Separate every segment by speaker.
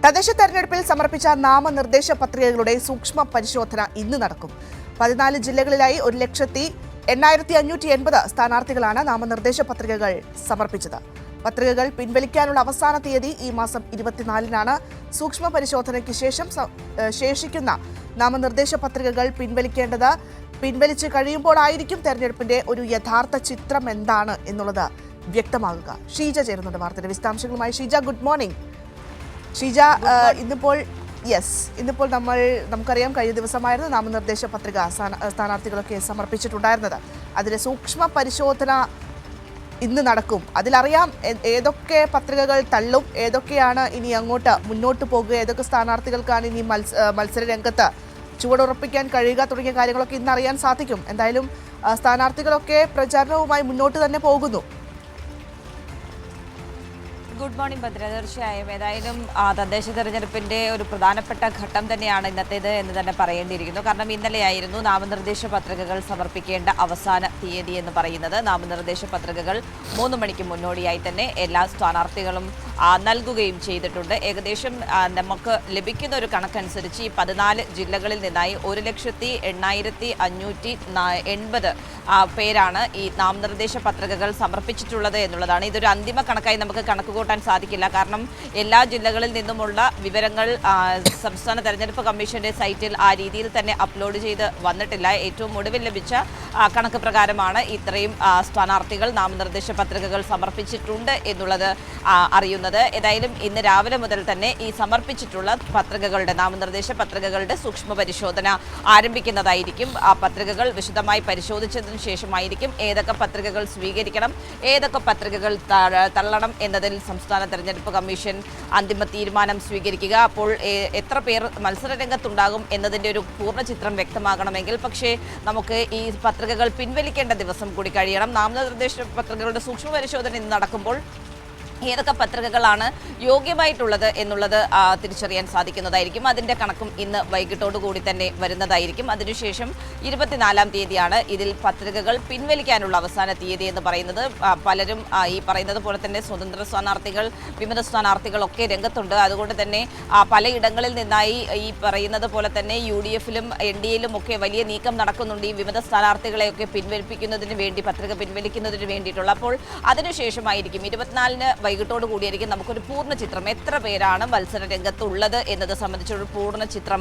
Speaker 1: തദ്ദേശ തെരഞ്ഞെടുപ്പിൽ സമർപ്പിച്ച നാമനിർദ്ദേശ പത്രികകളുടെ സൂക്ഷ്മ പരിശോധന ഇന്ന് നടക്കും. 14 ജില്ലകളിലായി 1,80,580 സ്ഥാനാർത്ഥികളാണ് നാമനിർദ്ദേശ പത്രികകൾ സമർപ്പിച്ചത്. പത്രികകൾ പിൻവലിക്കാനുള്ള അവസാന തീയതി ഈ മാസം 24-നാണ്. സൂക്ഷ്മ പരിശോധനയ്ക്ക് ശേഷം ശേഷിക്കുന്ന നാമനിർദ്ദേശ പത്രികകൾ പിൻവലിച്ച് കഴിയുമ്പോഴായിരിക്കും തെരഞ്ഞെടുപ്പിന്റെ ഒരു യഥാർത്ഥ ചിത്രം എന്താണ് എന്നുള്ളത് വ്യക്തമാകുക. ഷീജ ചേരുന്നുണ്ട് വാർത്തയുടെ വിശദാംശങ്ങളുമായി. Sheeja, good morning. ഷീജ, ഇന്നിപ്പോൾ നമുക്കറിയാം കഴിഞ്ഞ ദിവസമായിരുന്നു നാമനിർദ്ദേശ പത്രിക സ്ഥാനാർത്ഥികളൊക്കെ സമർപ്പിച്ചിട്ടുണ്ടായിരുന്നത്. അതിലെ സൂക്ഷ്മ പരിശോധന ഇന്ന് നടക്കും. അതിലറിയാം ഏതൊക്കെ പത്രികകൾ തള്ളും, ഏതൊക്കെയാണ് ഇനി അങ്ങോട്ട് മുന്നോട്ട് പോകുക, ഏതൊക്കെ സ്ഥാനാർത്ഥികൾക്കാണ് ഇനി മത്സര രംഗത്ത് ചുവടുറപ്പിക്കാൻ കഴിയുക തുടങ്ങിയ കാര്യങ്ങളൊക്കെ ഇന്ന് അറിയാൻ സാധിക്കും. എന്തായാലും സ്ഥാനാർത്ഥികളൊക്കെ പ്രചാരണവുമായി മുന്നോട്ട് തന്നെ പോകുന്നു.
Speaker 2: Good morning Bhadra. തീർച്ചയായും ഏതായാലും തദ്ദേശ തെരഞ്ഞെടുപ്പിന്റെ ഒരു പ്രധാനപ്പെട്ട ഘട്ടം തന്നെയാണ് ഇന്നത്തേത് എന്ന് തന്നെ പറയേണ്ടിയിരിക്കുന്നു. കാരണം ഇന്നലെയായിരുന്നു നാമനിർദ്ദേശ പത്രികകൾ സമർപ്പിക്കേണ്ട അവസാന തീയതി എന്ന് പറയുന്നത്. നാമനിർദ്ദേശ പത്രികകൾ 3 മണിക്ക് മുന്നോടിയായി തന്നെ എല്ലാ സ്ഥാനാർത്ഥികളും നൽകുകയും ചെയ്തിട്ടുണ്ട്. ഏകദേശം നമുക്ക് ലഭിക്കുന്ന ഒരു കണക്കനുസരിച്ച് ഈ 14 ജില്ലകളിൽ നിന്നായി 1,80,580 പേരാണ് ഈ നാമനിർദ്ദേശ പത്രികകൾ സമർപ്പിച്ചിട്ടുള്ളത് എന്നുള്ളതാണ്. ഇതൊരു അന്തിമ കണക്കായി നമുക്ക് കണക്ക് കൂട്ടാൻ സാധിക്കില്ല. കാരണം എല്ലാ ജില്ലകളിൽ നിന്നുമുള്ള വിവരങ്ങൾ സംസ്ഥാന തെരഞ്ഞെടുപ്പ് കമ്മീഷന്റെ സൈറ്റിൽ ആ രീതിയിൽ തന്നെ അപ്ലോഡ് ചെയ്ത് വന്നിട്ടില്ല. ഏറ്റവും ഒടുവിൽ ലഭിച്ച കണക്ക് പ്രകാരമാണ് ഇത്രയും സ്ഥാനാർത്ഥികൾ നാമനിർദ്ദേശ പത്രികകൾ സമർപ്പിച്ചിട്ടുണ്ട് എന്നുള്ളത് അറിയുന്നത്. ഏതായാലും ഇന്ന് രാവിലെ മുതൽ തന്നെ ഈ സമർപ്പിച്ചിട്ടുള്ള നാമനിർദ്ദേശ പത്രികകളുടെ സൂക്ഷ്മ പരിശോധന ആരംഭിക്കുന്നതായിരിക്കും. ആ പത്രികകൾ വിശദമായി പരിശോധിച്ചതിന് ശേഷമായിരിക്കും ഏതൊക്കെ പത്രികകൾ സ്വീകരിക്കണം, ഏതൊക്കെ പത്രികകൾ തള്ളണം എന്നതിൽ സംസ്ഥാന തെരഞ്ഞെടുപ്പ് കമ്മീഷൻ അന്തിമ തീരുമാനം സ്വീകരിക്കുക. അപ്പോൾ എത്ര പേർ മത്സര രംഗത്തുണ്ടാകും എന്നതിൻ്റെ ഒരു പൂർണ്ണ ചിത്രം വ്യക്തമാകണമെങ്കിൽ പക്ഷേ നമുക്ക് ഈ പത്രികകൾ പിൻവലിക്കേണ്ട ദിവസം കൂടി കഴിയണം. നാമനിർദ്ദേശ പത്രികകളുടെ സൂക്ഷ്മ പരിശോധന ഇന്ന് നടക്കുമ്പോൾ ഏതൊക്കെ പത്രികകളാണ് യോഗ്യമായിട്ടുള്ളത് എന്നുള്ളത് തിരിച്ചറിയാൻ സാധിക്കുന്നതായിരിക്കും. അതിൻ്റെ കണക്കും ഇന്ന് വൈകിട്ടോടുകൂടി തന്നെ വരുന്നതായിരിക്കും. അതിനുശേഷം 24-ാം തീയതിയാണ് ഇതിൽ പത്രികകൾ പിൻവലിക്കാനുള്ള അവസാന തീയതി എന്ന് പറയുന്നത്. പലരും ഈ പറയുന്നത് പോലെ തന്നെ സ്വതന്ത്ര സ്ഥാനാർത്ഥികൾ, വിമത സ്ഥാനാർത്ഥികളൊക്കെ രംഗത്തുണ്ട്. അതുകൊണ്ട് തന്നെ പലയിടങ്ങളിൽ നിന്നായി ഈ പറയുന്നത് പോലെ തന്നെ UDF-ലും NDA-ലും ഒക്കെ വലിയ നീക്കം നടക്കുന്നുണ്ട്. ഈ വിമത സ്ഥാനാർത്ഥികളെയൊക്കെ പിൻവലിപ്പിക്കുന്നതിന് വേണ്ടി, പത്രിക പിൻവലിക്കുന്നതിന് വേണ്ടിയിട്ടുള്ള. അപ്പോൾ അതിനുശേഷമായിരിക്കും 24-ന് വൈകിട്ടോട് കൂടിയായിരിക്കും നമുക്കൊരു പൂർണ്ണ ചിത്രം, എത്ര പേരാണ് മത്സര രംഗത്തുള്ളത് എന്നത് സംബന്ധിച്ചൊരു പൂർണ്ണ ചിത്രം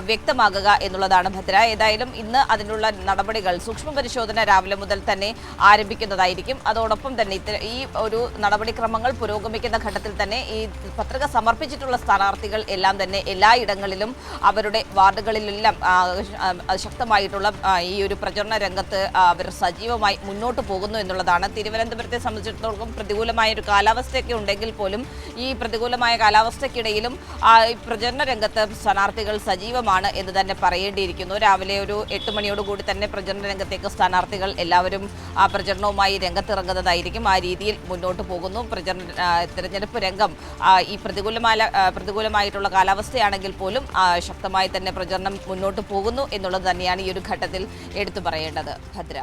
Speaker 2: വ്യക്തമാകുക എന്നുള്ളതാണ് ഭദ്ര. ഏതായാലും ഇന്ന് അതിനുള്ള നടപടികൾ, സൂക്ഷ്മ പരിശോധന രാവിലെ മുതൽ തന്നെ ആരംഭിക്കുന്നതായിരിക്കും. അതോടൊപ്പം തന്നെ ഈ ഒരു നടപടിക്രമങ്ങൾ പുരോഗമിക്കുന്ന ഘട്ടത്തിൽ തന്നെ ഈ പത്രിക സമർപ്പിച്ചിട്ടുള്ള സ്ഥാനാർത്ഥികൾ എല്ലാം തന്നെ എല്ലായിടങ്ങളിലും അവരുടെ വാർഡുകളിലെല്ലാം ശക്തമായിട്ടുള്ള ഈ ഒരു പ്രചരണ രംഗത്ത് അവർ സജീവമായി മുന്നോട്ട് പോകുന്നു എന്നുള്ളതാണ്. തിരുവനന്തപുരത്തെ സംബന്ധിച്ചിടത്തോളം പ്രതികൂലമായ ഒരു കാലാവസ്ഥയൊക്കെ ഉണ്ടെങ്കിൽ പോലും ഈ പ്രതികൂലമായ കാലാവസ്ഥയ്ക്കിടയിലും ഈ പ്രചരണ രംഗത്ത് സ്ഥാനാർത്ഥികൾ സജീവമാണ് എന്ന് തന്നെ പറയേണ്ടിയിരിക്കുന്നു. രാവിലെ ഒരു 8 മണിയോടുകൂടി തന്നെ പ്രചരണ രംഗത്തേക്ക് സ്ഥാനാർത്ഥികൾ എല്ലാവരും പ്രചരണവുമായി രംഗത്തിറങ്ങുന്നതായിരിക്കും. ആ രീതിയിൽ മുന്നോട്ട് പോകുന്നു. തെരഞ്ഞെടുപ്പ് രംഗം ഈ പ്രതികൂലമായിട്ടുള്ള കാലാവസ്ഥയാണെങ്കിൽ പോലും ശക്തമായി തന്നെ പ്രചരണം മുന്നോട്ട് പോകുന്നു എന്നുള്ളത് തന്നെയാണ് ഈ ഒരു ഘട്ടത്തിൽ എടുത്തു പറയേണ്ടത്. ഭദ്ര.